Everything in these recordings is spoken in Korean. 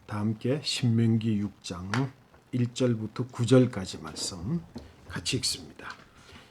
다 함께 신명기 6장 1절부터 9절까지 말씀 같이 읽습니다.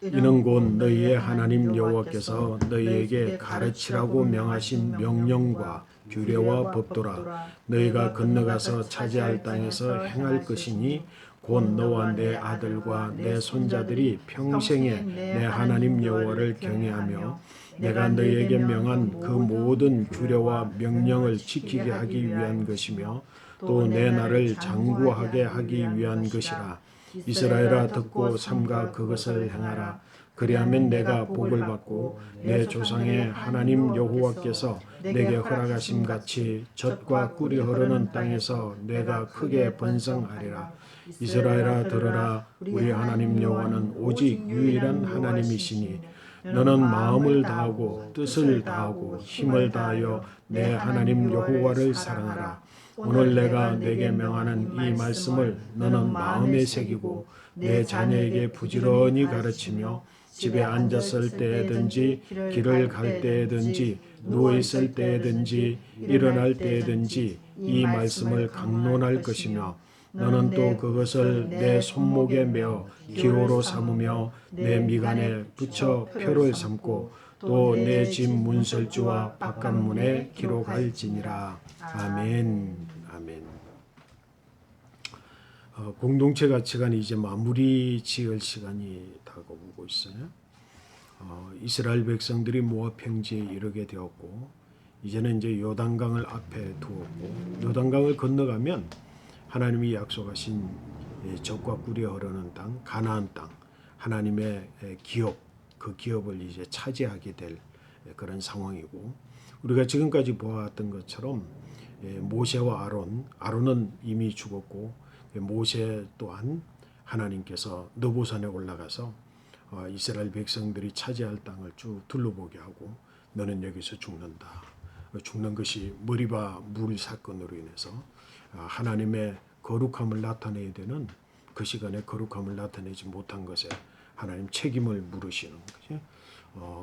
이는 곧 너희의 하나님 여호와께서 너희에게 가르치라고 명하신 명령과 규례와 법도라. 너희가 건너가서 차지할 땅에서 행할 것이니 곧 너와 내 아들과 내 손자들이 평생에 내 하나님 여호와를 경외하며 내가 너희에게 명한 그 모든 규례와 명령을 지키게 하기 위한 것이며 또 내 나를 장구하게 하기 위한 것이라. 이스라엘아 듣고 삼가 그것을 행하라. 그리하면 내가 복을 받고 내 조상의 하나님 여호와께서 내게 허락하심 같이 젖과 꿀이 흐르는 땅에서 내가 크게 번성하리라. 이스라엘아 들으라. 우리 하나님 여호와는 오직 유일한 하나님이시니 너는 마음을 다하고 뜻을 다하고 힘을 다하여 내 하나님 여호와를 사랑하라. 오늘 내가 내게 명하는 이 말씀을 너는 마음에 새기고 내 자녀에게 부지런히 가르치며 집에 앉았을 때든지 길을 갈 때든지 누워있을 때든지 일어날 때든지 이 말씀을 강론할 것이며 너는 또 그것을 내 손목에 메어 기호로 삼으며 내 미간에 붙여 표를 삼고 또 내 집 문설주와 바깥문에 기록할지니라. 아멘. 아멘. 공동체 가치관이 이제 마무리 지을 시간이 다가오고 있어요. 이스라엘 백성들이 모압 평지에 이르게 되었고 이제는 이제 요단강을 앞에 두었고 요단강을 건너가면 하나님이 약속하신 젖과 꿀이 흐르는 땅, 가나안 땅, 하나님의 기업, 그 기업을 이제 차지하게 될 그런 상황이고 우리가 지금까지 보았던 것처럼 모세와 아론은 이미 죽었고 모세 또한 하나님께서 느보산에 올라가서 이스라엘 백성들이 차지할 땅을 쭉 둘러보게 하고 너는 여기서 죽는다. 죽는 것이 머리바 물 사건으로 인해서 하나님의 거룩함을 나타내야 되는 그 시간에 거룩함을 나타내지 못한 것에 하나님 책임을 물으시는 거죠.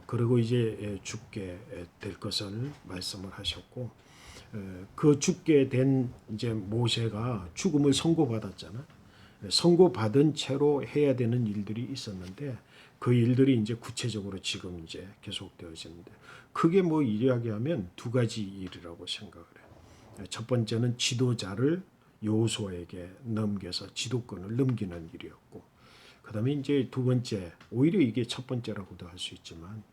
그리고 이제 죽게 될 것을 말씀을 하셨고 그 죽게 된 이제 모세가 죽음을 선고받았잖아. 선고받은 채로 해야 되는 일들이 있었는데 그 일들이 이제 구체적으로 지금 이제 계속되어지는데 크게 뭐 이야기하면 두 가지 일이라고 생각을 해요. 첫 번째는 지도자를 여호수아에게 넘겨서 지도권을 넘기는 일이었고 그다음에 이제 두 번째 오히려 이게 첫 번째라고도 할 수 있지만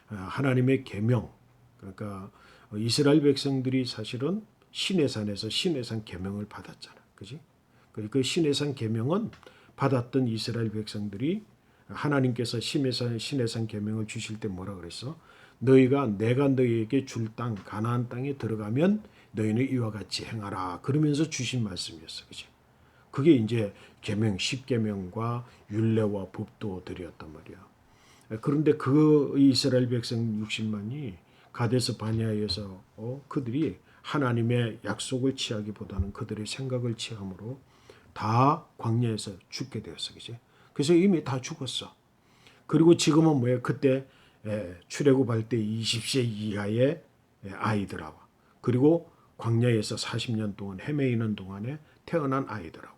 하나님의 계명 그러니까 이스라엘 백성들이 사실은 시내산에서 시내산 계명을 받았잖아. 그지? 그 시내산 계명은 받았던 이스라엘 백성들이 하나님께서 시내산 계명을 주실 때 뭐라 그랬어? 너희가 내가 너희에게 줄 땅 가나안 땅에 들어가면 너희는 이와 같이 행하라. 그러면서 주신 말씀이었어. 그지? 그게 이제 계명 10계명과 율례와 법도들이었단 말이야. 그런데 그 이스라엘 백성 60만이 가데스 바네아에서 그들이 하나님의 약속을 취하기보다는 그들의 생각을 취함으로 다 광야에서 죽게 되었어. 그지? 그래서 이미 다 죽었어. 그리고 지금은 뭐예요? 그때 출애굽할 때 20세 이하의 아이들하고 그리고 광야에서 40년 동안 헤매이는 동안에 태어난 아이들하고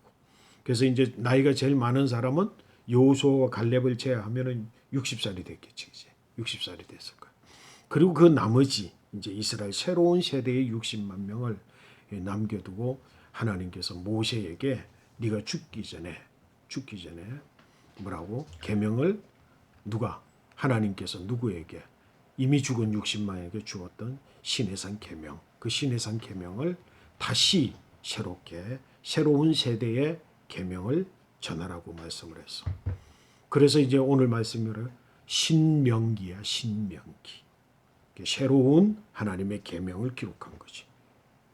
그래서 이제 나이가 제일 많은 사람은 여호수아와 갈렙을 제외하면은 60살이 됐겠지. 이제 60살이 됐을 거야. 그리고 그 나머지 이제 이스라엘 새로운 세대의 60만 명을 남겨두고 하나님께서 모세에게 네가 죽기 전에 뭐라고 계명을 누가 하나님께서 누구에게 이미 죽은 60만에게 주었던 시내산 계명 그 시내산 계명을 다시 새롭게 새로운 세대의 계명을 전하라고 말씀을 했어. 그래서 이제 오늘 말씀으로 신명기야 신명기. 새로운 하나님의 계명을 기록한 거지.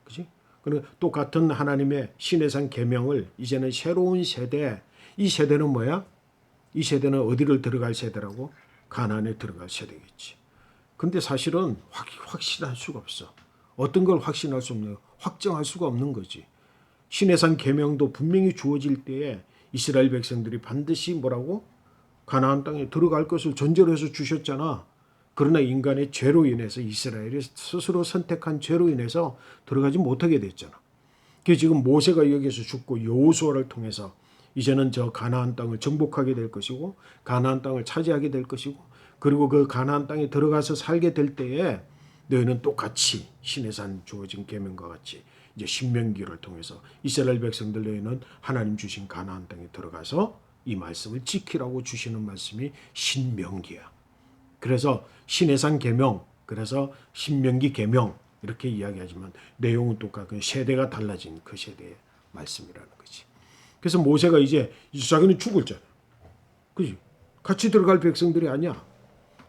그지? 그리고 똑같은 하나님의 시내산 계명을 이제는 새로운 세대 이 세대는 뭐야? 이 세대는 어디를 들어갈 세대라고? 가나안에 들어갈 세대겠지. 근데 사실은 확신할 수가 없어. 어떤 걸 확신할 수 없는 확정할 수가 없는 거지. 시내산 계명도 분명히 주어질 때에 이스라엘 백성들이 반드시 뭐라고? 가나안 땅에 들어갈 것을 전제로 해서 주셨잖아. 그러나 인간의 죄로 인해서 이스라엘이 스스로 선택한 죄로 인해서 들어가지 못하게 됐잖아. 그 지금 모세가 여기서 죽고 여호수아를 통해서 이제는 저 가나안 땅을 정복하게 될 것이고 가나안 땅을 차지하게 될 것이고 그리고 그 가나안 땅에 들어가서 살게 될 때에 너희는 똑같이 신의 산 주어진 계명과 같이 이제 신명기를 통해서 이스라엘 백성들 너희는 하나님 주신 가나안 땅에 들어가서 이 말씀을 지키라고 주시는 말씀이 신명기야. 그래서 신의 산 계명, 그래서 신명기 계명 이렇게 이야기하지만 내용은 똑같고 세대가 달라진 그 세대의 말씀이라는 거지. 그래서 모세가 이제 자기는 죽을 자야. 그지? 같이 들어갈 백성들이 아니야.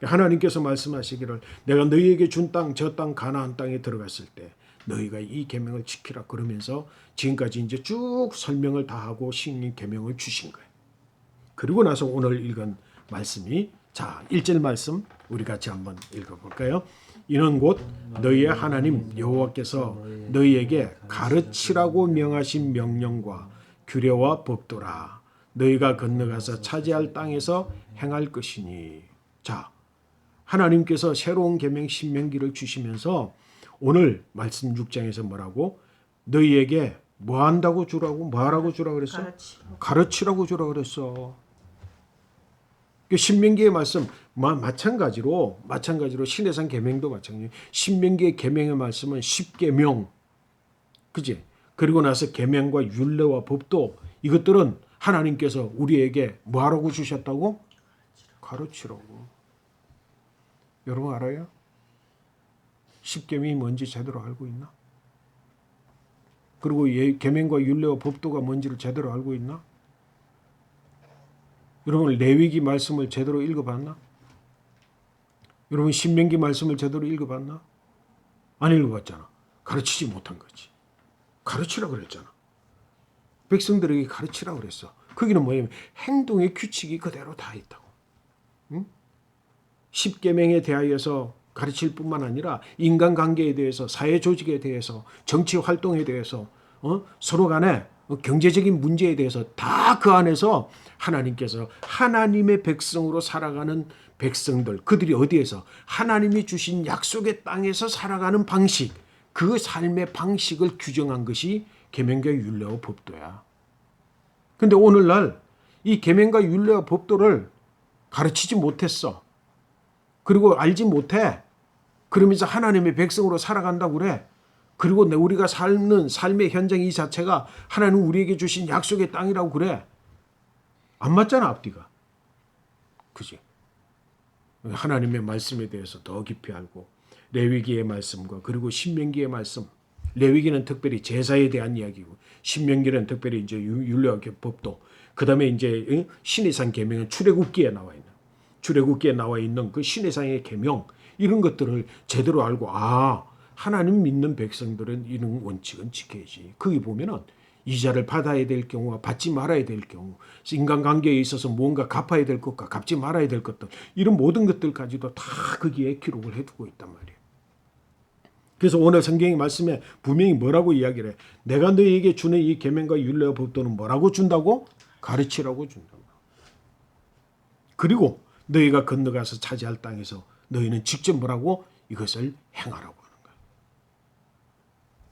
하나님께서 말씀하시기를 내가 너희에게 준 땅, 저 땅 가나안 땅에 들어갔을 때 너희가 이 계명을 지키라 그러면서 지금까지 이제 쭉 설명을 다 하고 신의 계명을 주신 거예요. 그리고 나서 오늘 읽은 말씀이 자 1절 말씀 우리 같이 한번 읽어볼까요? 이는 곧 너희의 하나님 여호와께서 너희에게 가르치라고 명하신 명령과 규례와 법도라. 너희가 건너가서 차지할 땅에서 행할 것이니. 자, 하나님께서 새로운 계명 신명기를 주시면서 오늘 말씀 6장에서 뭐라고? 너희에게 뭐 한다고 주라고? 뭐 하라고 주라고 그랬어? 가르치라고 주라고 그랬어. 신명기의 말씀 마찬가지로 신해산 계명도 마찬가지로 신명기의 계명의 말씀은 10계명, 그지? 그리고 나서 계명과 율례와 법도 이것들은 하나님께서 우리에게 뭐 하라고 주셨다고? 가르치라고. 여러분 알아요? 10계명이 뭔지 제대로 알고 있나? 그리고 계명과 율례와 법도가 뭔지를 제대로 알고 있나? 여러분 레위기 말씀을 제대로 읽어봤나? 여러분 신명기 말씀을 제대로 읽어봤나? 안 읽어봤잖아. 가르치지 못한 거지. 가르치라 그랬잖아. 백성들에게 가르치라 그랬어. 거기는 뭐냐면 행동의 규칙이 그대로 다 있다고. 응? 10계명에 대하여서 가르칠 뿐만 아니라 인간관계에 대해서 사회 조직에 대해서 정치 활동에 대해서 서로 간에 경제적인 문제에 대해서 다 그 안에서 하나님께서 하나님의 백성으로 살아가는 백성들 그들이 어디에서 하나님이 주신 약속의 땅에서 살아가는 방식 그 삶의 방식을 규정한 것이 계명과 율례와 법도야. 근데 오늘날 이 계명과 율례와 법도를 가르치지 못했어. 그리고 알지 못해. 그러면서 하나님의 백성으로 살아간다고 그래. 그리고 우리가 사는 삶의 현장 이 자체가 하나님 우리에게 주신 약속의 땅이라고 그래. 안 맞잖아 앞뒤가. 그지? 하나님의 말씀에 대해서 더 깊이 알고 레위기의 말씀과 그리고 신명기의 말씀. 레위기는 특별히 제사에 대한 이야기고 신명기는 특별히 이제 율례와 법도. 그다음에 이제 신의 산 계명은 출애굽기에 나와 있는 그 신의 산의 계명 이런 것들을 제대로 알고 하나님 믿는 백성들은 이런 원칙은 지켜야지. 거기 보면은 이자를 받아야 될 경우와 받지 말아야 될 경우, 인간관계에 있어서 뭔가 갚아야 될 것과 갚지 말아야 될 것들, 이런 모든 것들까지도 다 거기에 기록을 해두고 있단 말이에요. 그래서 오늘 성경의 말씀에 분명히 뭐라고 이야기를 해? 내가 너희에게 주는 이 계명과 율례와 법도는 뭐라고 준다고? 가르치라고 준다고. 그리고 너희가 건너가서 차지할 땅에서 너희는 직접 뭐라고? 이것을 행하라고.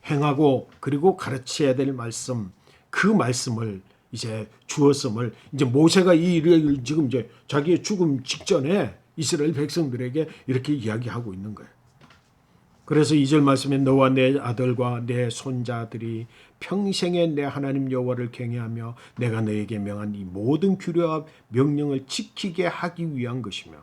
행하고 그리고 가르쳐야 될 말씀 그 말씀을 이제 주었음을 이제 모세가 이 일을 지금 이제 자기의 죽음 직전에 이스라엘 백성들에게 이렇게 이야기하고 있는 거예요. 그래서 2절 말씀에 너와 내 아들과 내 손자들이 평생에 내 하나님 여호와를 경외하며 내가 너에게 명한 이 모든 규례와 명령을 지키게 하기 위한 것이며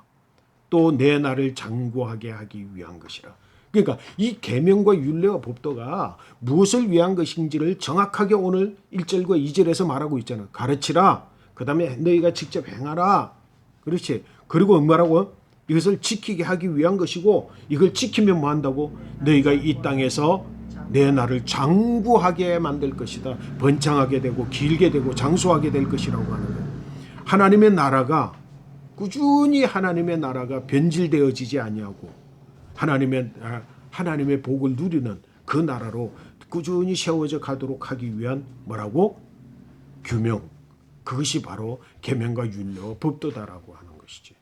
또 내 나를 장구하게 하기 위한 것이라. 그러니까 이 계명과 율례와 법도가 무엇을 위한 것인지를 정확하게 오늘 1절과 2절에서 말하고 있잖아. 가르치라. 그 다음에 너희가 직접 행하라. 그렇지. 그리고 뭐라고? 이것을 지키게 하기 위한 것이고 이걸 지키면 뭐 한다고? 너희가 이 땅에서 내 나를 장구하게 만들 것이다. 번창하게 되고 길게 되고 장수하게 될 것이라고 하는 거예요. 하나님의 나라가 꾸준히 하나님의 나라가 변질되어지지 아니하고 하나님의 복을 누리는 그 나라로 꾸준히 세워져 가도록 하기 위한 뭐라고? 규명. 그것이 바로 계명과 율례와 법도다라고 하는 것이지.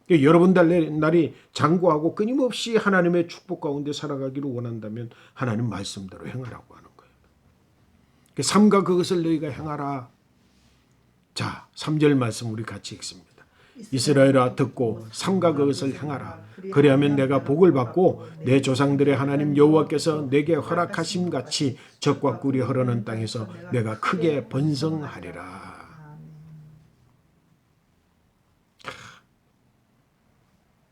여러분들이 장구하고 끊임없이 하나님의 축복 가운데 살아가기를 원한다면 하나님 말씀대로 행하라고 하는 거예요. 그 삼가 그것을 너희가 행하라. 자, 3절 말씀 우리 같이 읽습니다. 이스라엘아 듣고 삼가 그것을 행하라. 그리하면 내가 복을 받고 내 조상들의 하나님 여호와께서 내게 허락하심 같이 젖과 꿀이 흐르는 땅에서 내가 크게 번성하리라.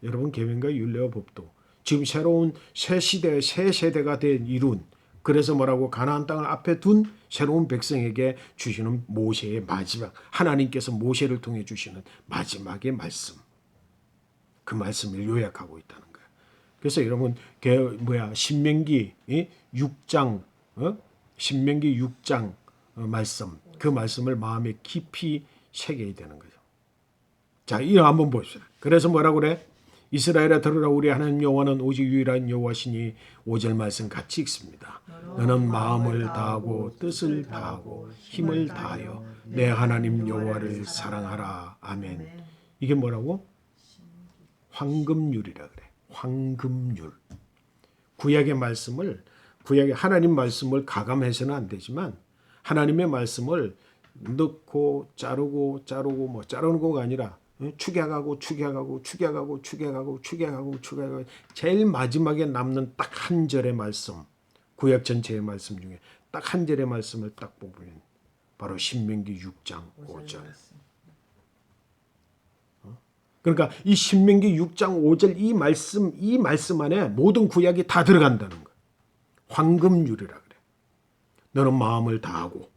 여러분, 계명과 율례와 법도 지금 새로운 새 시대, 새 세대가 된 이룬, 그래서 뭐라고 가나안 땅을 앞에 둔 새로운 백성에게 주시는 모세의 마지막, 하나님께서 모세를 통해 주시는 마지막의 말씀, 그 말씀을 요약하고 있다는 거예요. 그래서 여러분 신명기 6장 신명기 6장 말씀, 그 말씀을 마음에 깊이 새겨야 되는 거죠. 자, 이거 한번 보십시다. 그래서 뭐라고 그래? 이스라엘아 들으라. 우리 하나님 여호와는 오직 유일한 여호와시니 5절 말씀 같이 읽습니다. 너는 마음을 다하고 뜻을 다하고 힘을 다하여 내 하나님 여호와를 사랑하라. 아멘. 이게 뭐라고? 황금률이라 그래. 황금률. 구약의 말씀을, 구약의 하나님 말씀을 가감해서는 안 되지만 하나님의 말씀을 넣고 자르고 뭐 자르는 거가 아니라 축약하고 제일 마지막에 남는 딱 한 절의 말씀, 구약 전체의 말씀 중에 딱 한 절의 말씀을 딱 뽑으면 바로 신명기 6장 5절. 그러니까 이 신명기 6장 5절 이 말씀 안에 모든 구약이 다 들어간다는 거예요. 황금률이라 그래. 너는 마음을 다하고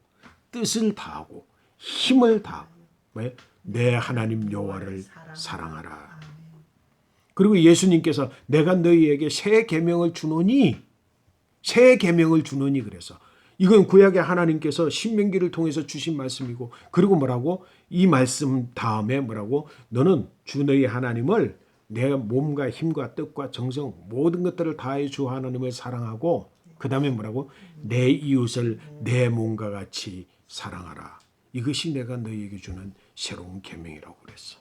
뜻을 다하고 힘을 다하고 왜? 내 하나님 여호와를 사랑하라. 그리고 예수님께서 내가 너희에게 새 계명을 주노니 그래서 이건 구약의 하나님께서 신명기를 통해서 주신 말씀이고, 그리고 뭐라고? 이 말씀 다음에 뭐라고? 너는 주 너희 하나님을 내 몸과 힘과 뜻과 정성 모든 것들을 다해 주 하나님을 사랑하고, 그 다음에 뭐라고? 내 이웃을 내 몸과 같이 사랑하라. 이것이 내가 너희에게 주는 새로운 계명이라고 그랬어.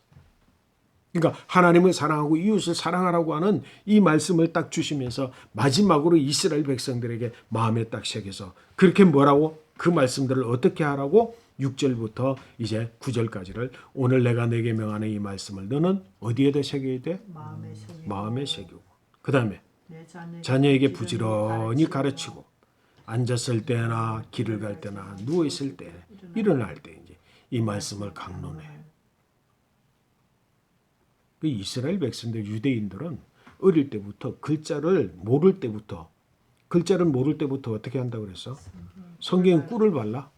그러니까 하나님을 사랑하고 이웃을 사랑하라고 하는 이 말씀을 딱 주시면서 마지막으로 이스라엘 백성들에게 마음에 딱 새겨서 그렇게 뭐라고? 그 말씀들을 어떻게 하라고? 6절부터 이제 9절까지를 오늘 내가 내게 명하는 이 말씀을 너는 어디에다 새겨야 돼? 마음에 새기고, 그 다음에 자녀에게 부지런히 가르치고 앉았을 때나 길을 갈 때나 누워 있을 때 일어날 때 이제 이 말씀을 강론해. 그 이스라엘 백성들, 유대인들은 어릴 때부터 글자를 모를 때부터 어떻게 한다고 그랬어? 성경에 꿀을 발라.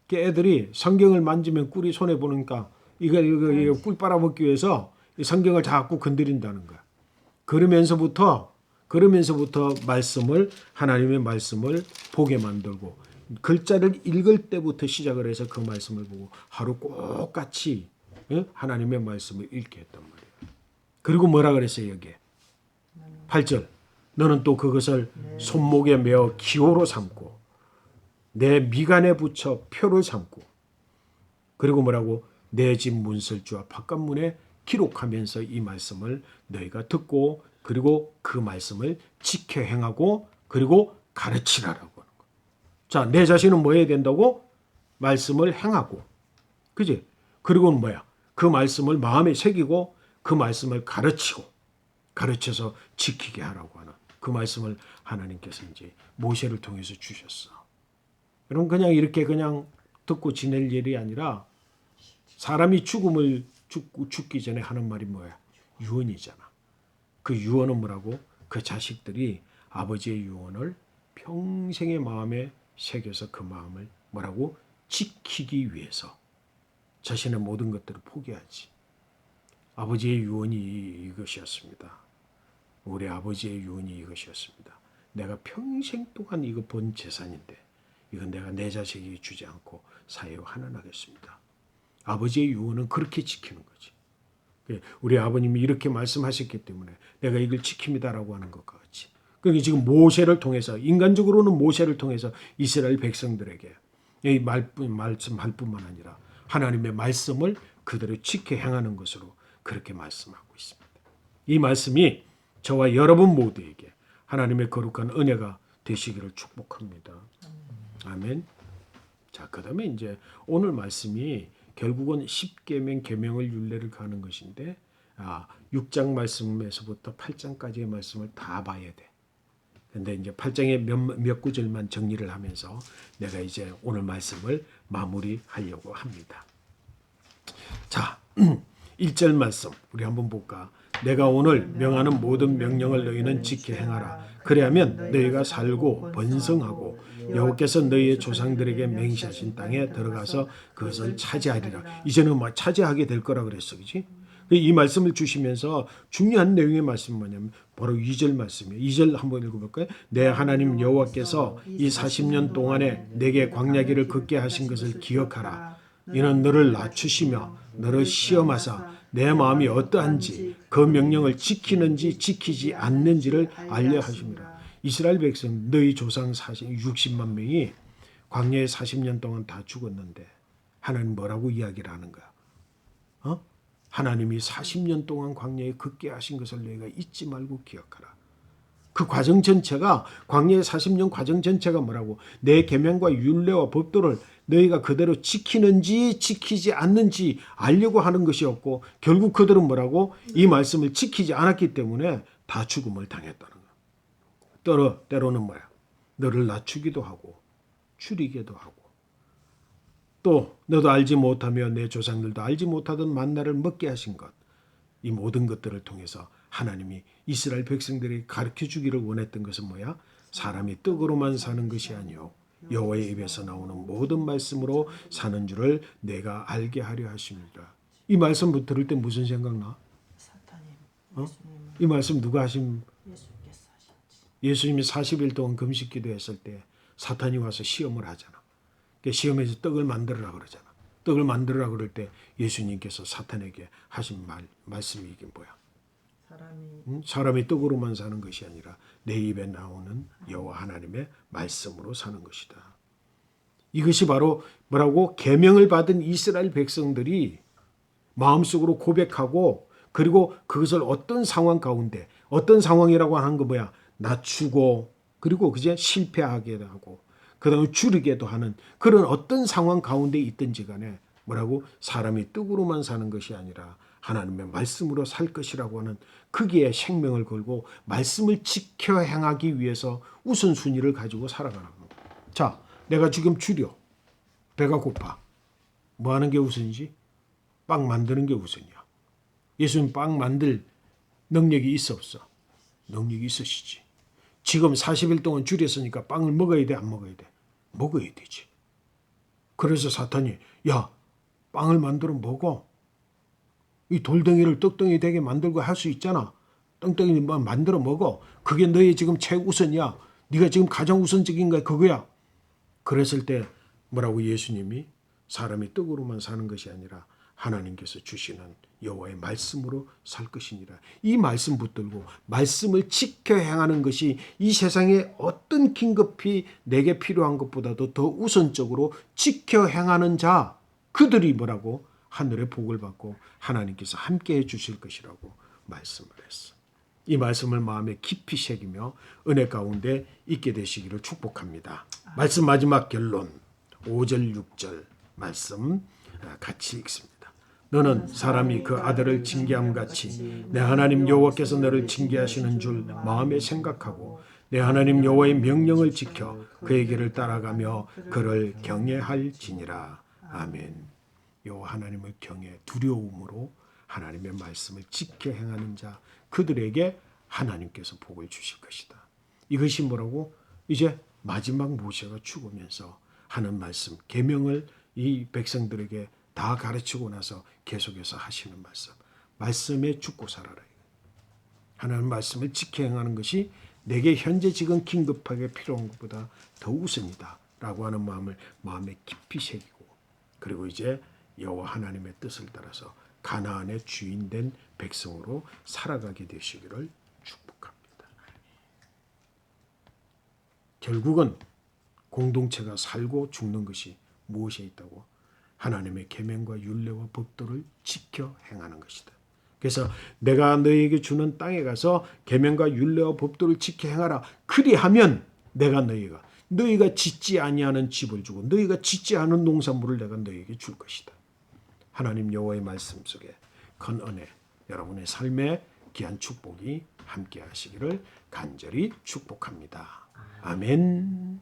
그 애들이 성경을 만지면 꿀이 손에 보니까 이거 꿀 빨아먹기 위해서 성경을 자꾸 건드린다는 거야. 그러면서부터 하나님의 말씀을 보게 만들고 글자를 읽을 때부터 시작을 해서 그 말씀을 보고 하루 꼭같이 하나님의 말씀을 읽게 했단 말이에요. 그리고 뭐라 그랬어요 여기에? 8절. 너는 또 그것을 손목에 메어 기호로 삼고 내 미간에 붙여 표를 삼고, 그리고 뭐라고? 내 집 문설주와 바깥문에 기록하면서 이 말씀을 너희가 듣고 그리고 그 말씀을 지켜 행하고 그리고 가르치라라고 하는 거. 자, 내 자신은 뭐 해야 된다고? 말씀을 행하고, 그지? 그리고는 뭐야? 그 말씀을 마음에 새기고 그 말씀을 가르쳐서 지키게 하라고 하는 그 말씀을 하나님께서 이제 모세를 통해서 주셨어. 여러분, 그냥 이렇게 그냥 듣고 지낼 일이 아니라 사람이 죽기 전에 하는 말이 뭐야? 유언이잖아. 그 유언은 뭐라고? 그 자식들이 아버지의 유언을 평생의 마음에 새겨서 그 마음을 뭐라고? 지키기 위해서 자신의 모든 것들을 포기하지. 아버지의 유언이 이것이었습니다. 우리 아버지의 유언이 이것이었습니다. 내가 평생 동안 이거 본 재산인데 이건 내가 내 자식에게 주지 않고 사회에 환원하겠습니다. 아버지의 유언은 그렇게 지키는 거지. 우리 아버님이 이렇게 말씀하셨기 때문에 내가 이걸 지킵니다라고 하는 것과 같이. 그러니까 지금 모세를 통해서, 인간적으로는 모세를 통해서 이스라엘 백성들에게 이 말씀할 뿐만 아니라 하나님의 말씀을 그대로 지켜 행하는 것으로 그렇게 말씀하고 있습니다. 이 말씀이 저와 여러분 모두에게 하나님의 거룩한 은혜가 되시기를 축복합니다. 아멘. 자, 그다음에 이제 오늘 말씀이 결국은 10계명 계명을 율례를 가는 것인데 6장 말씀에서부터 8장까지의 말씀을 다 봐야 돼. 근데 이제 8장의 몇 구절만 정리를 하면서 내가 이제 오늘 말씀을 마무리하려고 합니다. 자, 1절 말씀 우리 한번 볼까? 내가 오늘 명하는 모든 명령을 너희는 지켜 행하라. 그리하면 너희가 살고 번성하고 여호와께서 너희의 조상들에게 맹세하신 땅에 들어가서 그것을 차지하리라. 이제는 뭐 차지하게 될 거라 그랬어, 그렇지? 이 말씀을 주시면서 중요한 내용의 말씀은 뭐냐면 바로 2절 말씀이에요. 2절 한번 읽어볼까요? 내 하나님 여호와께서 이 40년 동안에 내게 광야길을 걷게 하신 것을 기억하라. 이는 너를 낮추시며 너를 시험하사 내 마음이 어떠한지 그 명령을 지키는지 지키지 않는지를 알려 하십니다. 이스라엘 백성 너희 조상 60만 명이 광야에 40년 동안 다 죽었는데 하나님 뭐라고 이야기를 하는 거야? 하나님이 40년 동안 광야에 걷게 하신 것을 너희가 잊지 말고 기억하라. 그 과정 전체가 광야의 40년 과정 전체가 뭐라고? 내 계명과 율례와 법도를 너희가 그대로 지키는지 지키지 않는지 알려고 하는 것이었고 결국 그들은 뭐라고? 이 말씀을 지키지 않았기 때문에 다 죽음을 당했다는 거야. 때로는 뭐야? 너를 낮추기도 하고 줄이기도 하고 또 너도 알지 못하며 내 조상들도 알지 못하던 만나를 먹게 하신 것, 이 모든 것들을 통해서 하나님이 이스라엘 백성들이 가르쳐 주기를 원했던 것은 뭐야? 사람이 떡으로만 사는 것이 아니요 여호와의 입에서 나오는 모든 말씀으로 사는 줄을 내가 알게 하려 하십니다. 이 말씀 들을 때 무슨 생각나? 이 말씀 누가 하신? 예수님이 40일 동안 금식 기도했을 때 사탄이 와서 시험을 하잖아. 시험에서 떡을 만들으라 그러잖아. 떡을 만들으라 그럴 때 예수님께서 사탄에게 하신 말씀이 이게 뭐야? 사람이 떡으로만 사는 것이 아니라 내 입에 나오는 여호와 하나님의 말씀으로 사는 것이다. 이것이 바로 뭐라고? 계명을 받은 이스라엘 백성들이 마음속으로 고백하고 그리고 그것을 어떤 상황 가운데 어떤 상황이라고 하는 거 뭐야? 낮추고 그리고 그제 실패하게도 하고 그 다음에 줄이게도 하는 그런 어떤 상황 가운데 있든지 간에 뭐라고? 사람이 떡으로만 사는 것이 아니라 하나님의 말씀으로 살 것이라고 하는 거기에 생명을 걸고 말씀을 지켜 행하기 위해서 우선순위를 가지고 살아가는 겁니다. 자, 내가 지금 줄여. 배가 고파. 뭐 하는 게 우선이지? 빵 만드는 게 우선이야. 예수님 빵 만들 능력이 있어 없어? 능력이 있으시지. 지금 40일 동안 줄였으니까 빵을 먹어야 돼, 안 먹어야 돼? 먹어야 되지. 그래서 사탄이 야, 빵을 만들어 먹어. 이 돌덩이를 떡덩이 되게 만들고 할 수 있잖아. 떡덩이만 만들어 먹어. 그게 너의 지금 최우선이야. 네가 지금 가장 우선적인 거야. 그거야. 그랬을 때 뭐라고 예수님이 사람이 떡으로만 사는 것이 아니라 하나님께서 주시는 여호와의 말씀으로 살 것이니라. 이 말씀 붙들고 말씀을 지켜 행하는 것이 이 세상에 어떤 긴급히 내게 필요한 것보다도 더 우선적으로 지켜 행하는 자 그들이 뭐라고? 하늘의 복을 받고 하나님께서 함께해 주실 것이라고 말씀을 했어. 이 말씀을 마음에 깊이 새기며 은혜 가운데 있게 되시기를 축복합니다. 말씀 마지막 결론 5절 6절 말씀 같이 읽습니다. 너는 사람이 그 아들을 징계함 같이 내 하나님 여호와께서 너를 징계하시는 줄 마음에 생각하고 내 하나님 여호와의 명령을 지켜 그의 길을 따라가며 그를 경외할지니라. 아멘. 여호와 하나님을 경외 두려움으로 하나님의 말씀을 지켜 행하는 자 그들에게 하나님께서 복을 주실 것이다. 이것이 뭐라고? 이제 마지막 모세가 죽으면서 하는 말씀 계명을 이 백성들에게 다 가르치고 나서 계속해서 하시는 말씀. 말씀에 죽고 살아라. 하나님 말씀을 지켜 행하는 것이 내게 현재 지금 긴급하게 필요한 것보다 더 우선이다 라고 하는 마음을 마음에 깊이 새기고 그리고 이제 여호와 하나님의 뜻을 따라서 가나안의 주인된 백성으로 살아가게 되시기를 축복합니다. 결국은 공동체가 살고 죽는 것이 무엇에 있다고? 하나님의 계명과 율례와 법도를 지켜 행하는 것이다. 그래서 내가 너에게 주는 땅에 가서 계명과 율례와 법도를 지켜 행하라. 그리하면 내가 너희가 짓지 아니하는 집을 주고 너희가 짓지 않은 농산물을 내가 너희에게 줄 것이다. 하나님 여호와의 말씀 속에 큰 은혜, 여러분의 삶에 귀한 축복이 함께 하시기를 간절히 축복합니다. 아멘.